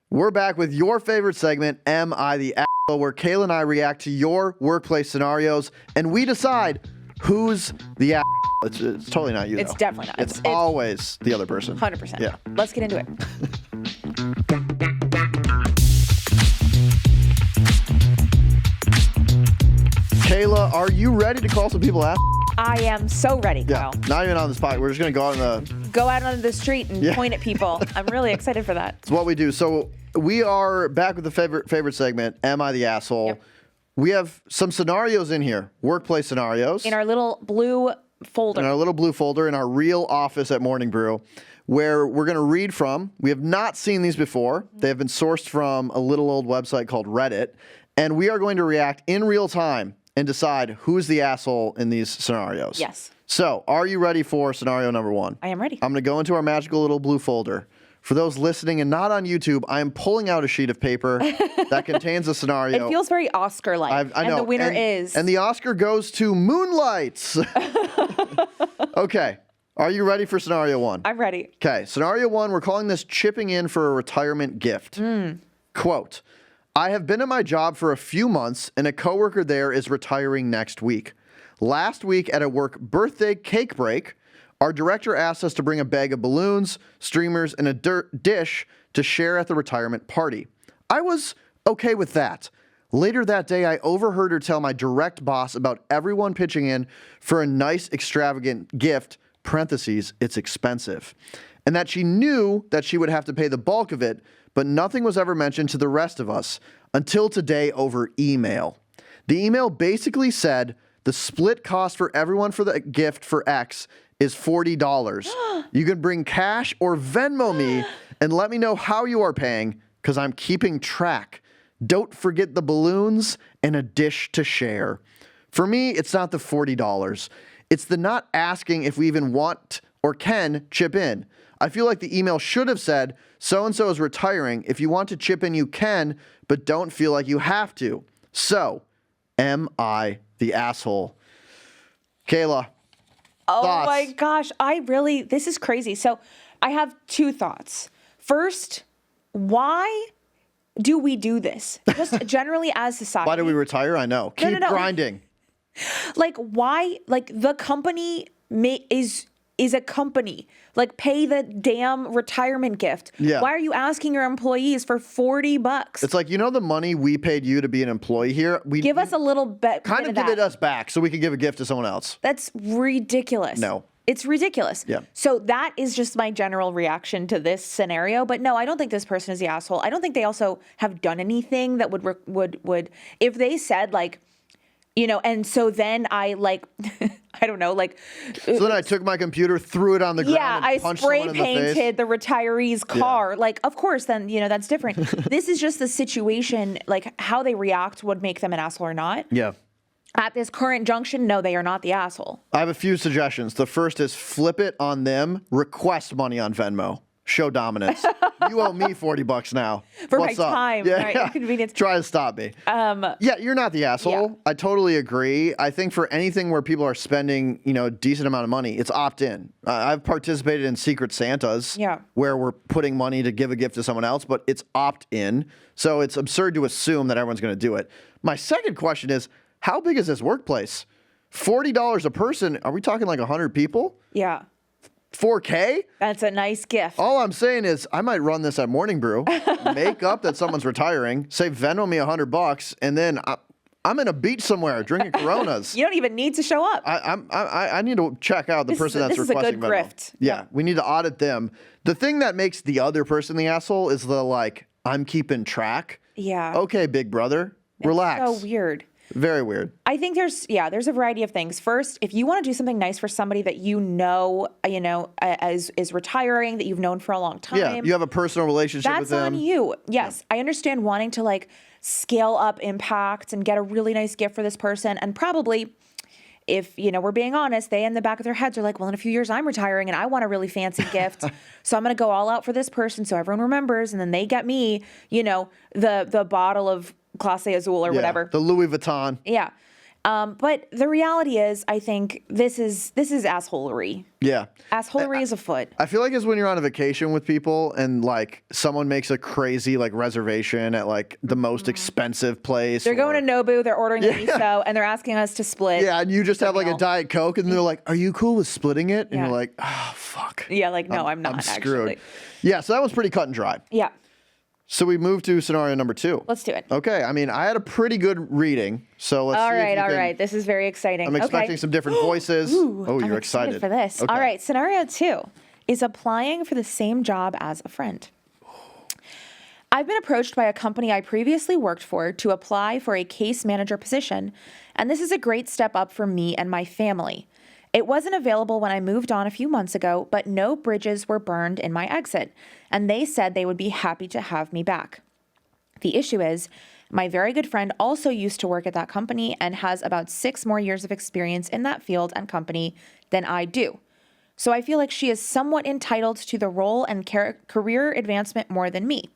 We're back with your favorite segment, Am I the Asshole, where Kayla and I react to your workplace scenarios, and we decide who's the asshole. It's totally not you, though. It's definitely not. It's always the other person. 100%. Yeah. Let's get into it. Kayla, are you ready to call some people assholes? I am so ready, Yeah. Kyle. Not even on the spot. We're just going to go out on Go out onto the street and point at people. I'm really excited for that. It's what we do. So we are back with the favorite segment, Am I the Asshole? Yep. We have some scenarios in here, workplace scenarios. In our little blue folder. In our little blue folder in our real office at Morning Brew, where we're going to read from. We have not seen these before. They have been sourced from a little old website called Reddit. And we are going to react in real time and decide who's the asshole in these scenarios. Yes. So, are you ready for scenario number one? I am ready. I'm going to go into our magical little blue folder. For those listening and not on YouTube, I am pulling out a sheet of paper that contains a scenario. It feels very Oscar-like. I know. And the winner is... And the Oscar goes to Moonlights. Okay. Are you ready for scenario one? I'm ready. Okay. Scenario one, we're calling this chipping in for a retirement gift. Quote, I have been at my job for a few months and a coworker there is retiring next week. Last week at a work birthday cake break, our director asked us to bring a bag of balloons, streamers, and a dish to share at the retirement party. I was okay with that. Later that day, I overheard her tell my direct boss about everyone pitching in for a nice, extravagant gift, parentheses, it's expensive, and that she knew that she would have to pay the bulk of it, but nothing was ever mentioned to the rest of us until today over email. The email basically said the split cost for everyone for the gift for X is $40. You can bring cash or Venmo me and let me know how you are paying because I'm keeping track. Don't forget the balloons and a dish to share. For me, it's not the $40. It's the not asking if we even want or can chip in. I feel like the email should have said, so-and-so is retiring. If you want to chip in, you can, but don't feel like you have to. So, am I the asshole? Kayla. Oh Thoughts? my gosh. This is crazy. So I have two thoughts. First, why do we do this? Just generally as society. Why do we retire? I know. Keep grinding. Like, why? Like, the company is a company. Like, pay the damn retirement gift. Yeah. Why are you asking your employees for $40? It's like, the money we paid you to be an employee here? Give us a little bit. Kind of give it us back so we can give a gift to someone else. That's ridiculous. No. It's ridiculous. Yeah. So that is just my general reaction to this scenario. But no, I don't think this person is the asshole. I don't think they also have done anything that would if they said like, and so then I I don't know, So then I took my computer, threw it on the ground, and I punched spray someone in the face. painted the retiree's car. Yeah. Like, of course, then, that's different. This is just the situation, like how they react would make them an asshole or not. Yeah. At this current junction, no, they are not the asshole. I have a few suggestions. The first is flip it on them, request money on Venmo. Show dominance. You owe me $40 now. For What's my up? time, Yeah, right? yeah. Convenience. Try to stop me. Yeah, you're not the asshole. Yeah. I totally agree. I think for anything where people are spending, a decent amount of money, it's opt-in. I've participated in Secret Santas where we're putting money to give a gift to someone else, but it's opt-in. So it's absurd to assume that everyone's going to do it. My second question is, how big is this workplace? $40 a person. Are we talking like 100 people? Yeah. $4K? That's a nice gift. All I'm saying is I might run this at Morning Brew, make up that someone's retiring, say Venmo me $100, and then I'm in a beach somewhere drinking Coronas. You don't even need to show up. I need to check out the person that's requesting Venmo. This is a good grift. Yeah, we need to audit them. The thing that makes the other person the asshole is the I'm keeping track. Yeah. Okay, big brother, relax. So weird. Very weird. I think there's a variety of things. First, if you want to do something nice for somebody that is retiring, that you've known for a long time. Yeah, you have a personal relationship with them. That's on you. Yes, yeah. I understand wanting to scale up impact and get a really nice gift for this person. And probably, if, we're being honest, they in the back of their heads are like, well, in a few years I'm retiring and I want a really fancy gift. So I'm going to go all out for this person so everyone remembers. And then they get me, the bottle of Clase Azul or whatever. The Louis Vuitton. Yeah. But the reality is, I think this is assholery. Yeah. Assholery is afoot. I feel like it's when you're on a vacation with people and like someone makes a crazy like reservation at like the most expensive place. They're going to Nobu, they're ordering a miso, and they're asking us to split. Yeah, and you just have like a Diet Coke and they're like, "Are you cool with splitting it?" And Yeah. you're like, "Oh, fuck." Yeah, like, no, I'm not, I'm screwed. actually. Yeah, so that one's pretty cut and dry. Yeah, So we move to scenario number 2. let's do it. Okay, I mean, I had a pretty good reading, so let's All see if right, you all can- right. This is very exciting. I'm expecting some different voices. Oh, I'm you're excited for this. Okay. All right, scenario 2 is applying for the same job as a friend. I've been approached by a company I previously worked for to apply for a case manager position, and this is a great step up for me and my family. It wasn't available when I moved on a few months ago, but no bridges were burned in my exit, and they said they would be happy to have me back. The issue is, my very good friend also used to work at that company and has about 6 more years of experience in that field and company than I do. So I feel like she is somewhat entitled to the role and career advancement more than me.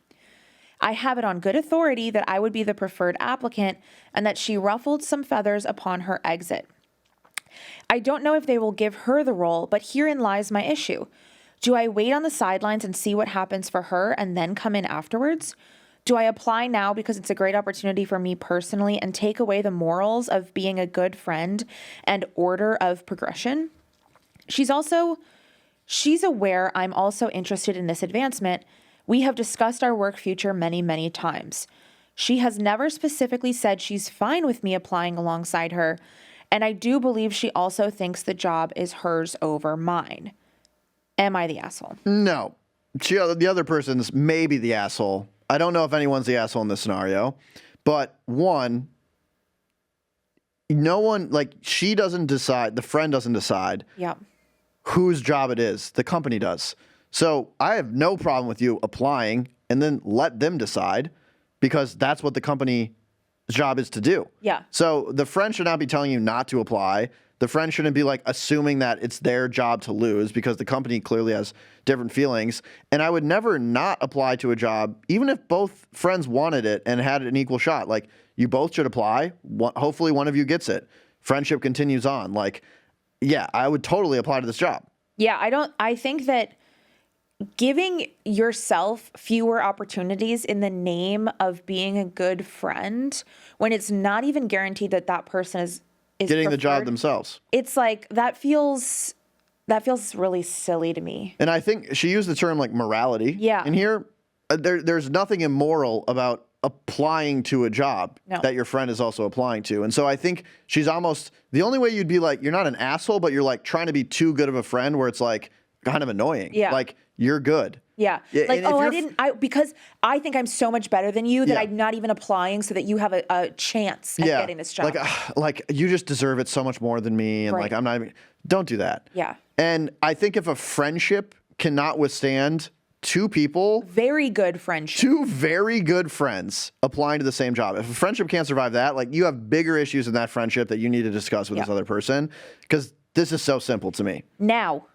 I have it on good authority that I would be the preferred applicant and that she ruffled some feathers upon her exit. I don't know if they will give her the role, but herein lies my issue. Do I wait on the sidelines and see what happens for her and then come in afterwards? Do I apply now because it's a great opportunity for me personally and take away the morals of being a good friend and order of progression? She's aware I'm also interested in this advancement. We have discussed our work future many, many times. She has never specifically said she's fine with me applying alongside her, and I do believe she also thinks the job is hers over mine. Am I the asshole? No. The other person's maybe the asshole. I don't know if anyone's the asshole in this scenario, but one, no one, like she doesn't decide, the friend doesn't decide Yeah. whose job it is. The company does. So I have no problem with you applying and then let them decide because that's what the company's job is to do. Yeah. So the friend should not be telling you not to apply. The friend shouldn't be like assuming that it's their job to lose because the company clearly has different feelings. And I would never not apply to a job, even if both friends wanted it and had an equal shot. Like you both should apply. Hopefully one of you gets it. Friendship continues on. Like, yeah, I would totally apply to this job. Yeah, I think that giving yourself fewer opportunities in the name of being a good friend when it's not even guaranteed that that person is Getting the job preferred, themselves. it's like that feels really silly to me. And I think she used the term like morality. Yeah. And here, there's nothing immoral about applying to a job that your friend is also applying to. And so I think she's almost, the only way you'd be like, you're not an asshole, but you're like trying to be too good of a friend where it's like kind of annoying. Yeah. Like you're good. Yeah. Yeah, Like, and if oh, you're because I think I'm so much better than you that Yeah. I'm not even applying so that you have a chance at getting this job. Like you just deserve it so much more than me. And like, Right. I'm not even, don't do that. Yeah. And I think if a friendship cannot withstand two people, Very good friendship. two very good friends applying to the same job. If a friendship can't survive that, like you have bigger issues in that friendship that you need to discuss with this other person because this is so simple to me. Now,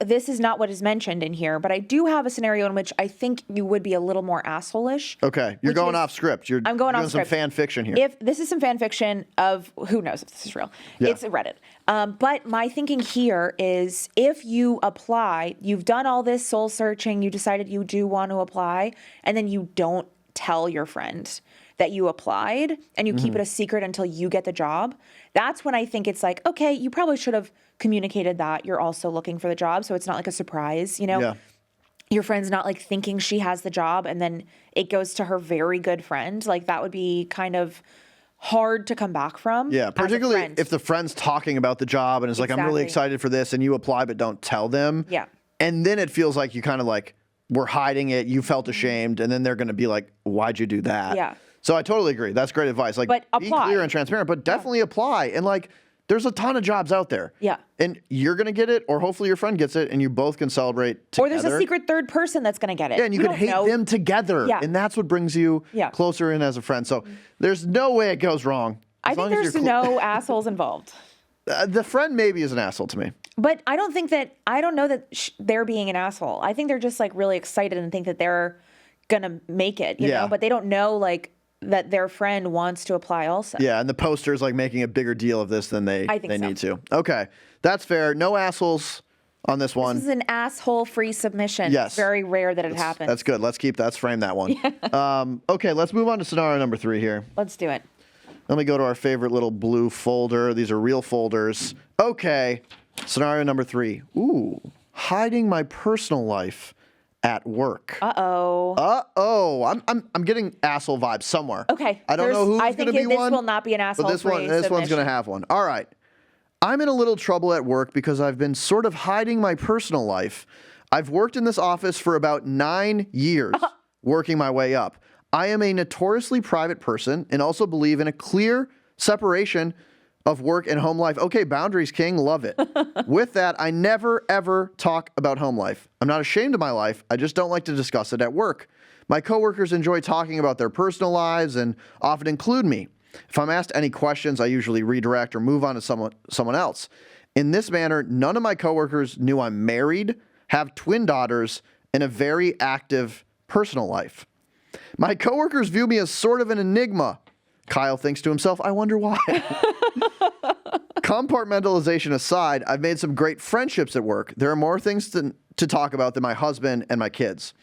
this is not what is mentioned in here, but I do have a scenario in which I think you would be a little more asshole-ish. Okay. You're Which going is- off script. You're I'm going doing off some script. fan fiction here. If this is some fan fiction of who knows if this is real, Yeah. it's Reddit. But my thinking here is if you apply, you've done all this soul searching, you decided you do want to apply, and then you don't tell your friend that you applied and you keep it a secret until you get the job. That's when I think it's like, okay, you probably should have communicated that you're also looking for the job. So it's not like a surprise, you know? Yeah. Your friend's not like thinking she has the job and then it goes to her very good friend. Like that would be kind of hard to come back from. Yeah, as a particularly friend. if the friend's talking about the job and is like, I'm really Exactly. excited for this, and you apply but don't tell them. Yeah. And then it feels like you kind of like were hiding it, you felt ashamed, and then they're going to be like, why'd you do that? Yeah. So I totally agree. That's great advice. Like, But be apply. clear and transparent, but definitely apply. And like, there's a ton of jobs out there. Yeah. And you're going to get it, or hopefully your friend gets it, and you both can celebrate together. Or there's a secret third person that's going to get it. Yeah, and you can don't hate know. them together. Yeah. And that's what brings you Yeah. closer in as a friend. So there's no way it goes wrong. I As think long as there's you're no assholes involved. the friend maybe is an asshole to me. But I don't know that they're being an asshole. I think they're just like really excited and think that they're going to make it, you Yeah. know, but they don't know like that their friend wants to apply also. Yeah, and the poster's like making a bigger deal of this than they so. need to. Okay, that's fair. No assholes on this one. This is an asshole-free submission. Yes. It's very rare that it happens. That's good. Let's frame that one. Okay, let's move on to scenario number 3 here. Let's do it. Let me go to our favorite little blue folder. These are real folders. Okay, scenario number 3. Ooh, hiding my personal life at work. Uh-oh. I'm getting asshole vibes somewhere. Okay. I don't know who's going to be this one. will not be an asshole. But this one's going to have one. All right. I'm in a little trouble at work because I've been sort of hiding my personal life. I've worked in this office for about 9 years, working my way up. I am a notoriously private person and also believe in a clear separation of work and home life. Okay, boundaries, king. Love it. With that, I never, ever talk about home life. I'm not ashamed of my life. I just don't like to discuss it at work. My coworkers enjoy talking about their personal lives and often include me. If I'm asked any questions, I usually redirect or move on to someone else. In this manner, none of my coworkers knew I'm married, have twin daughters, and a very active personal life. My coworkers view me as sort of an enigma. Kyle thinks to himself, I wonder why. Compartmentalization aside, I've made some great friendships at work. There are more things to talk about than my husband and my kids.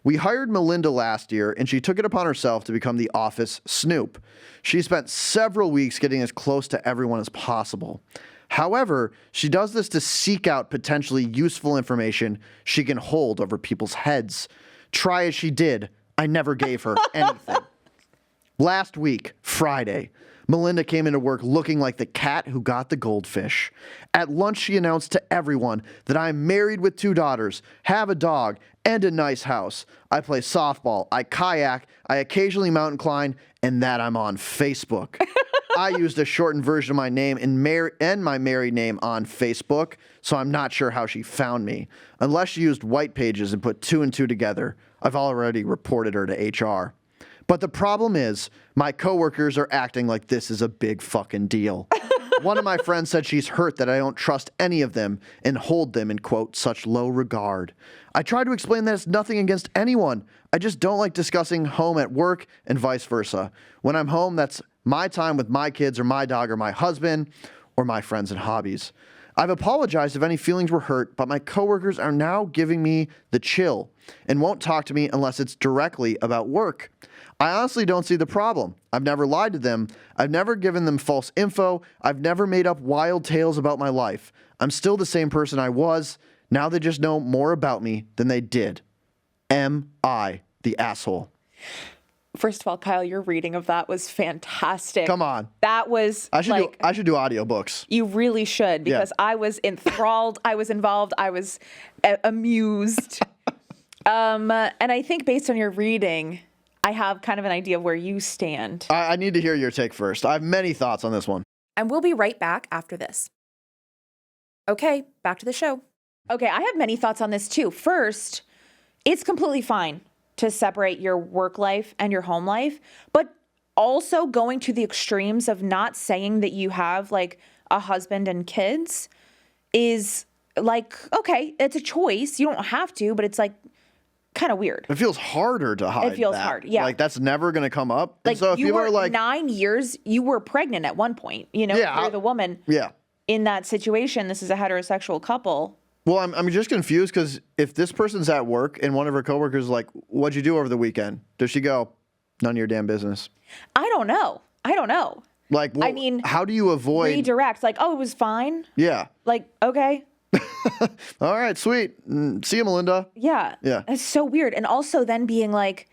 We hired Melinda last year, and she took it upon herself to become the office snoop. She spent several weeks getting as close to everyone as possible. However, she does this to seek out potentially useful information she can hold over people's heads. Try as she did, I never gave her anything. Last week, Friday, Melinda came into work looking like the cat who got the goldfish. At lunch, she announced to everyone that I'm married with 2 daughters, have a dog, and a nice house. I play softball, I kayak, I occasionally mountain climb, and that I'm on Facebook. I used a shortened version of my name and my married name on Facebook, so I'm not sure how she found me. Unless she used white pages and put 2 and 2 together, I've already reported her to HR. But the problem is, my coworkers are acting like this is a big fucking deal. One of my friends said she's hurt that I don't trust any of them and hold them in, quote, such low regard. I tried to explain that it's nothing against anyone. I just don't like discussing home at work and vice versa. When I'm home, that's my time with my kids or my dog or my husband or my friends and hobbies. I've apologized if any feelings were hurt, but my coworkers are now giving me the chill and won't talk to me unless it's directly about work. I honestly don't see the problem. I've never lied to them. I've never given them false info. I've never made up wild tales about my life. I'm still the same person I was. Now they just know more about me than they did. Am I the asshole? First of all, Kyle, your reading of that was fantastic. Come on. That was I should do audiobooks. You really should, because I was enthralled, I was involved, I was amused. And I think based on your reading, I have kind of an idea of where you stand. I need to hear your take first. I have many thoughts on this one. And we'll be right back after this. Okay, back to the show. Okay, I have many thoughts on this too. First, it's completely fine to separate your work life and your home life, but also going to the extremes of not saying that you have like a husband and kids is like, okay, it's a choice. You don't have to, but it's like kind of weird. It feels harder to hide. It feels hard, yeah. Like that's never going to come up. Like, and so if you people were are like 9 years, you were pregnant at one point, you know, you're the woman in that situation. This is a heterosexual couple. Well, I'm just confused because if this person's at work and one of her coworkers is like, what'd you do over the weekend? Does she go, none of your damn business? I don't know. Like, well, I mean, how do you avoid redirect? Like, oh, it was fine. Yeah. Like, okay. All right, sweet. See you, Melinda. Yeah. It's so weird. And also then being like,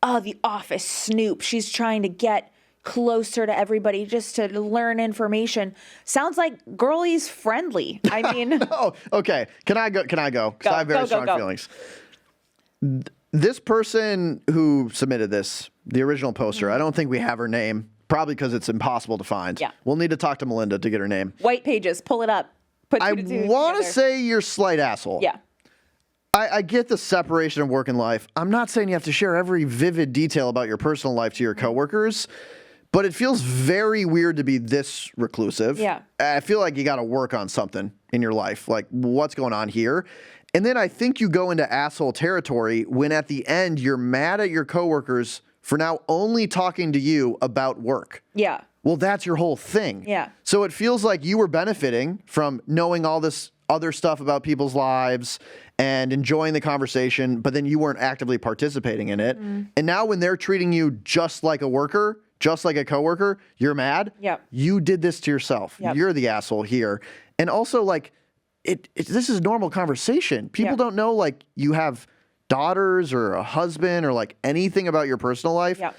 oh, the office snoop. She's trying to get closer to everybody just to learn information. Sounds like girlie's friendly. I mean. Oh, okay. Can I go? Because I have very strong feelings. This person who submitted this, the original poster, I don't think we have her name, probably because it's impossible to find. Yeah. We'll need to talk to Melinda to get her name. White pages, pull it up. I want to say you're a slight asshole. Yeah. I get the separation of work and life. I'm not saying you have to share every vivid detail about your personal life to your coworkers, but it feels very weird to be this reclusive. Yeah. I feel like you got to work on something in your life. Like, what's going on here? And then I think you go into asshole territory when at the end you're mad at your coworkers for now only talking to you about work. Yeah. Well, that's your whole thing. Yeah. So it feels like you were benefiting from knowing all this other stuff about people's lives and enjoying the conversation, but then you weren't actively participating in it. And now when they're treating you just like a worker, just like a coworker, you're mad. Yep. You did this to yourself. Yep. You're the asshole here. And also, like, this is normal conversation. People Yep. don't know, like, you have daughters or a husband or like anything about your personal life. Yep.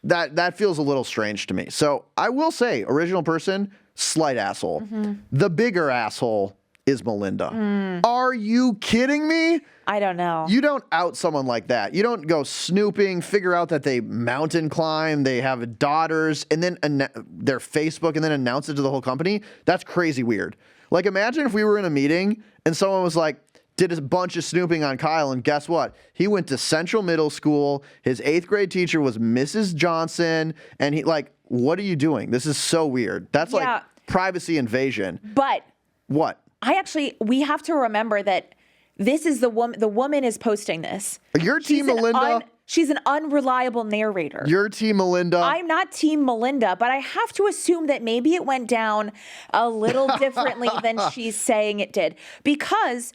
That feels a little strange to me. So I will say, original person, slight asshole. The bigger asshole is Melinda. Are you kidding me? I don't know. You don't out someone like that. You don't go snooping, figure out that they mountain climb, they have daughters, and then their Facebook, and then announce it to the whole company. That's crazy weird. Like, imagine if we were in a meeting and someone was like, did a bunch of snooping on Kyle, and guess what? He went to Central Middle School. His 8th grade teacher was Mrs. Johnson, and he, like, what are you doing? This is so weird. That's like privacy invasion. But what? we have to remember that this is the woman is posting this. Your team, Melinda. She's an unreliable narrator. Your team, Melinda. I'm not team Melinda, but I have to assume that maybe it went down a little differently than she's saying it did. Because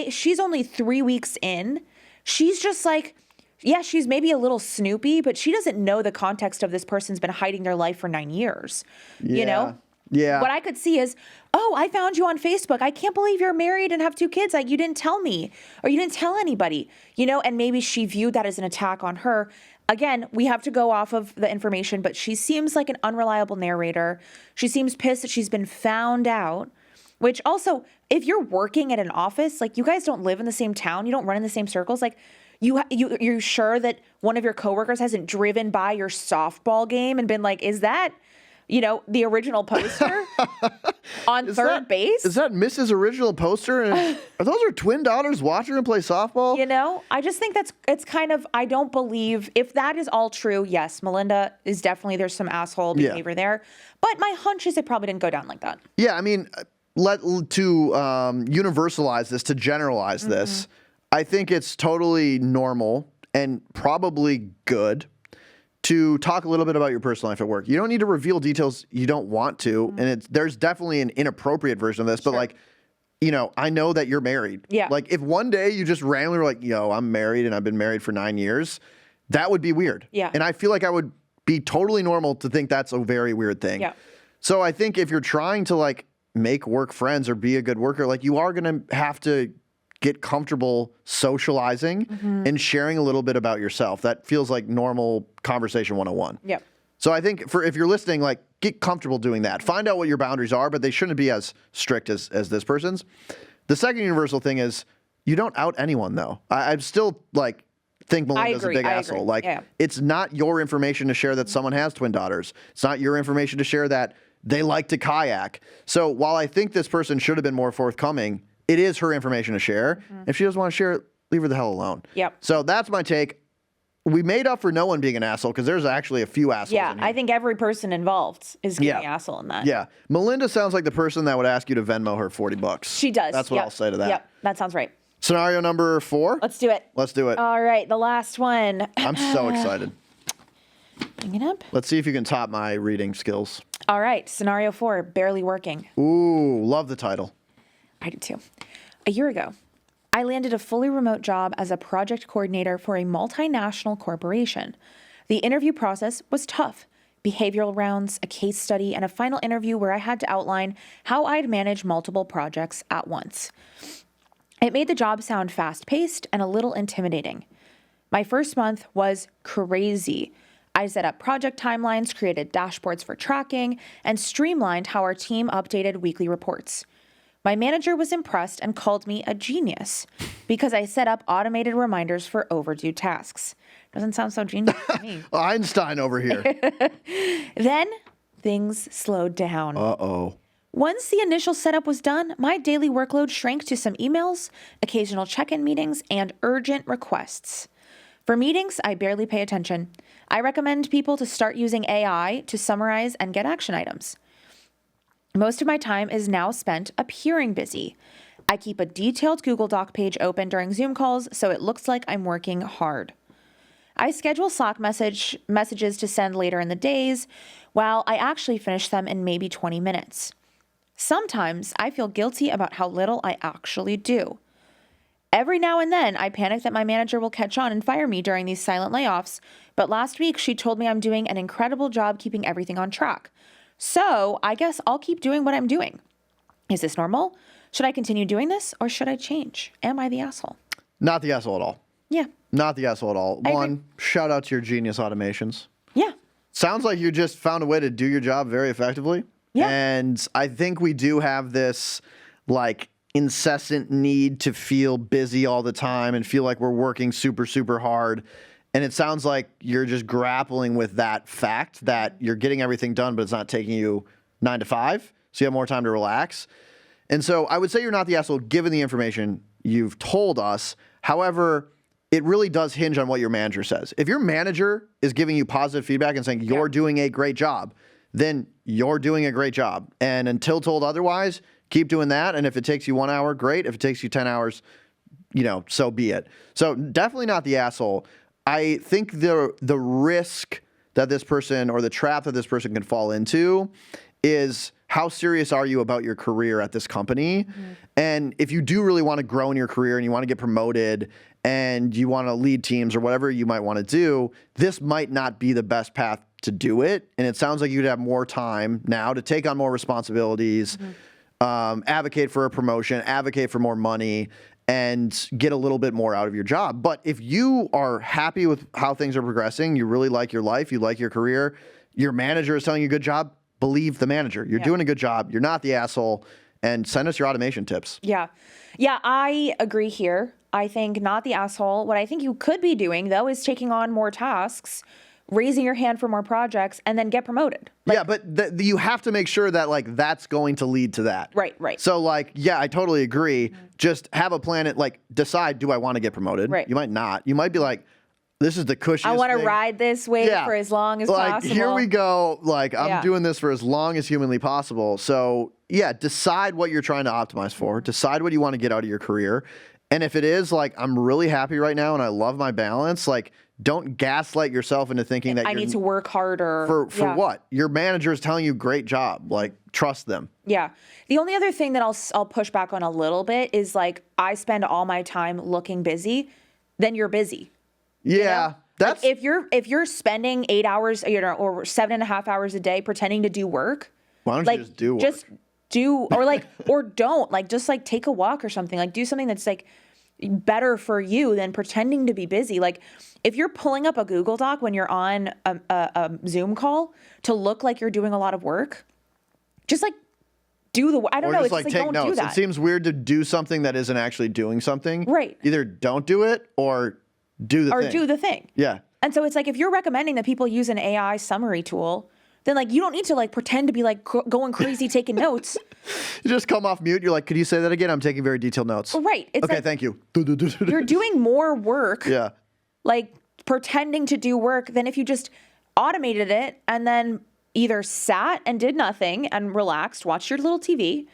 she's only 3 weeks in, she's just like, yeah, she's maybe a little snoopy, but she doesn't know the context of this person's been hiding their life for 9 years. You know? Yeah. What I could see is, oh, I found you on Facebook. I can't believe you're married and have 2 kids. Like, you didn't tell me, or you didn't tell anybody, you know, and maybe she viewed that as an attack on her. Again, we have to go off of the information, but she seems like an unreliable narrator. She seems pissed that she's been found out, which also, if you're working at an office, like, you guys don't live in the same town. You don't run in the same circles. Like, you're sure that one of your coworkers hasn't driven by your softball game and been like, is that, you know, the original poster on third base? Is that Mrs. Original Poster? And are those her twin daughters watching her play softball? You know, I just think it's kind of, I don't believe, if that is all true, yes, Melinda is definitely, there's some asshole behavior there. But my hunch is it probably didn't go down like that. Yeah, I mean, to universalize this, to generalize this, I think it's totally normal and probably good to talk a little bit about your personal life at work. You don't need to reveal details you don't want to. And there's definitely an inappropriate version of this, but like, you know, I know that you're married. Yeah. Like, if one day you just randomly were like, yo, I'm married and I've been married for 9 years, that would be weird. Yeah. And I feel like I would be totally normal to think that's a very weird thing. Yeah. So I think if you're trying to like make work friends or be a good worker, like, you are going to have to get comfortable socializing and sharing a little bit about yourself. That feels like normal conversation 101. Yep. So I think if you're listening, like, get comfortable doing that. Find out what your boundaries are, but they shouldn't be as strict as this person's. The second universal thing is you don't out anyone, though. I still like think Melinda's a big asshole. Like, it's not your information to share that someone has twin daughters. It's not your information to share that they like to kayak. So while I think this person should have been more forthcoming, it is her information to share. If she doesn't want to share it, leave her the hell alone. Yep. So that's my take. We made up for no one being an asshole because there's actually a few assholes. Yeah, in here. I think every person involved is getting asshole in that. Yeah. Melinda sounds like the person that would ask you to Venmo her $40. She does. That's what I'll say to that. Yep, that sounds right. Scenario number 4. Let's do it. Let's do it. All right, the last one. I'm so excited. Bring it up. Let's see if you can top my reading skills. All right, scenario 4, barely working. Ooh, love the title. I do too. A year ago, I landed a fully remote job as a project coordinator for a multinational corporation. The interview process was tough. Behavioral rounds, a case study, and a final interview where I had to outline how I'd manage multiple projects at once. It made the job sound fast-paced and a little intimidating. My first month was crazy. I set up project timelines, created dashboards for tracking, and streamlined how our team updated weekly reports. My manager was impressed and called me a genius because I set up automated reminders for overdue tasks. Doesn't sound so genius to me. Einstein over here. Then things slowed down. Uh-oh. Once the initial setup was done, my daily workload shrank to some emails, occasional check-in meetings, and urgent requests. For meetings, I barely pay attention. I recommend people to start using AI to summarize and get action items. Most of my time is now spent appearing busy. I keep a detailed Google Doc page open during Zoom calls, so it looks like I'm working hard. I schedule Slack messages to send later in the days, while I actually finish them in maybe 20 minutes. Sometimes I feel guilty about how little I actually do. Every now and then, I panic that my manager will catch on and fire me during these silent layoffs, but last week she told me I'm doing an incredible job keeping everything on track. So I guess I'll keep doing what I'm doing. Is this normal? Should I continue doing this, or should I change? Am I the asshole? Not the asshole at all. Yeah. Not the asshole at all. I One, agree. shout out to your genius automations. Yeah. Sounds like you just found a way to do your job very effectively. Yeah. And I think we do have this like incessant need to feel busy all the time and feel like we're working super, super hard. And it sounds like you're just grappling with that fact that you're getting everything done, but it's not taking you 9 to 5. So you have more time to relax. And so I would say you're not the asshole given the information you've told us. However, it really does hinge on what your manager says. If your manager is giving you positive feedback and saying you're doing a great job, then you're doing a great job. And until told otherwise, keep doing that. And if it takes you 1 hour, great. If it takes you 10 hours, so be it. So definitely not the asshole. I think the risk that this person, or the trap that this person can fall into, is how serious are you about your career at this company? Mm-hmm. And if you do really want to grow in your career and you want to get promoted and you want to lead teams or whatever you might want to do, this might not be the best path to do it. And it sounds like you'd have more time now to take on more responsibilities, advocate for a promotion, advocate for more money, and get a little bit more out of your job. But if you are happy with how things are progressing, you really like your life, you like your career, your manager is telling you good job, believe the manager. You're doing a good job. You're not the asshole. And send us your automation tips. Yeah. Yeah, I agree here. I think not the asshole. What I think you could be doing, though, is taking on more tasks, raising your hand for more projects, and then get promoted. But you have to make sure that, that's going to lead to that. Right. So, I totally agree. Mm-hmm. Just have a plan. Decide, do I want to get promoted? Right. You might not. You might be like, this is the cushiest I want to thing. ride this wave for as long as possible. Here we go. I'm doing this for as long as humanly possible. So, decide what you're trying to optimize for. Decide what you want to get out of your career. And if it is I'm really happy right now and I love my balance, don't gaslight yourself into thinking that I need to work harder. For what? Your manager is telling you great job. Trust them. Yeah. The only other thing that I'll push back on a little bit is I spend all my time looking busy, then you're busy. Yeah. That's if you're spending 8 hours, or 7.5 hours a day pretending to do work. Why don't you just do work? Just do, or or don't, just take a walk or something. Do something that's better for you than pretending to be busy. If you're pulling up a Google Doc when you're on a Zoom call to look like you're doing a lot of work, just do the, I don't know. It's take don't notes. do that. It seems weird to do something that isn't actually doing something. Right. Either don't do it or do the thing. Or do the thing. Yeah. And so it's if you're recommending that people use an AI summary tool, then you don't need to pretend to be going crazy taking notes. You just come off mute. You're like, could you say that again? I'm taking very detailed notes. Right. It's okay, thank you. You're doing more work. Yeah. Pretending to do work than if you just automated it and then either sat and did nothing and relaxed, watched your little TV,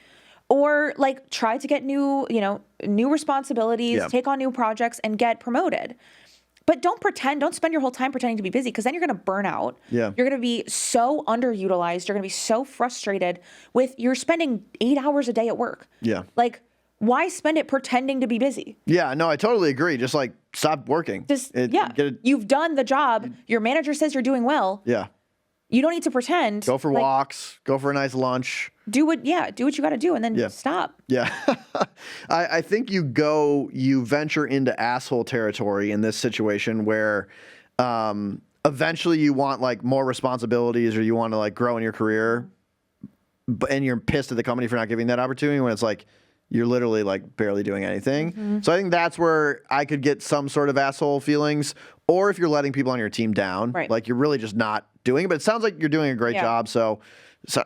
or try to get new responsibilities, take on new projects and get promoted. But don't spend your whole time pretending to be busy, because then you're going to burn out. Yeah. You're going to be so underutilized. You're going to be so frustrated you're spending 8 hours a day at work. Yeah. Why spend it pretending to be busy? Yeah, no, I totally agree. Just stop working. You've done the job. Your manager says you're doing well. Yeah. You don't need to pretend. Go for walks. Go for a nice lunch. Do what you got to do, and then stop. Yeah. I think you venture into asshole territory in this situation where eventually you want like more responsibilities, or you want to like grow in your career, and you're pissed at the company for not giving that opportunity when it's like you're literally like barely doing anything. Mm-hmm. So I think that's where I could get some sort of asshole feelings. Or if you're letting people on your team down, right, like you're really just not doing it. But it sounds like you're doing a great job. So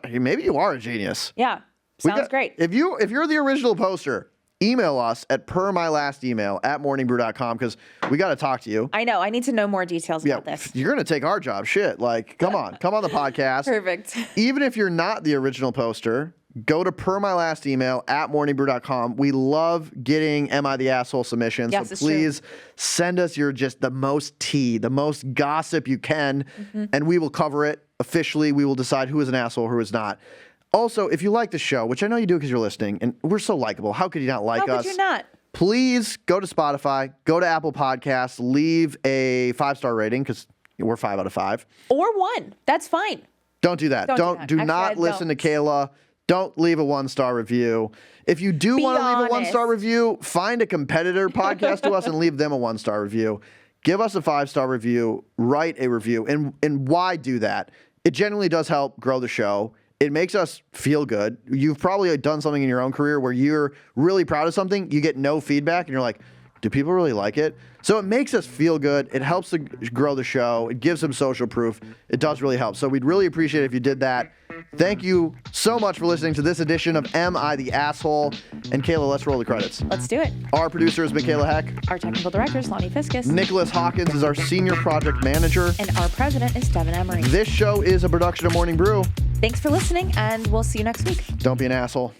maybe you are a genius. Yeah. Sounds great. If you're the original poster, email us at permylastemail@morningbrew.com, because we got to talk to you. I know. I need to know more details about this. You're going to take our job. Shit. Like, come on the podcast. Perfect. Even if you're not the original poster, go to per my last email at morningbrew.com. We love getting Am I the Asshole submissions. Yes, so it's please send us your just the most tea, the most gossip you can, and we will cover it officially. We will decide who is an asshole, who is not. Also, if you like the show, which I know you do because you're listening, and we're so likable, how could you not like us? How could you not? Please go to Spotify, go to Apple Podcasts, leave a 5-star rating because we're 5 out of 5. Or 1. That's fine. Don't do that. Do Actually, not listen to Kayla. Don't leave a 1-star review. If you do want to leave a 1-star review, find a competitor podcast to us and leave them a 1-star review. Give us a 5-star review. Write a review. And why do that? It genuinely does help grow the show. It makes us feel good. You've probably done something in your own career where you're really proud of something. You get no feedback, and you're like, do people really like it? So it makes us feel good. It helps to grow the show. It gives some social proof. It does really help. So we'd really appreciate it if you did that. Thank you so much for listening to this edition of Am I the Asshole? And Kayla, let's roll the credits. Let's do it. Our producer is Michaela Heck. Our technical director is Lonnie Fiskus. Nicholas Hawkins is our senior project manager. And our president is Devin Emery. This show is a production of Morning Brew. Thanks for listening, and we'll see you next week. Don't be an asshole.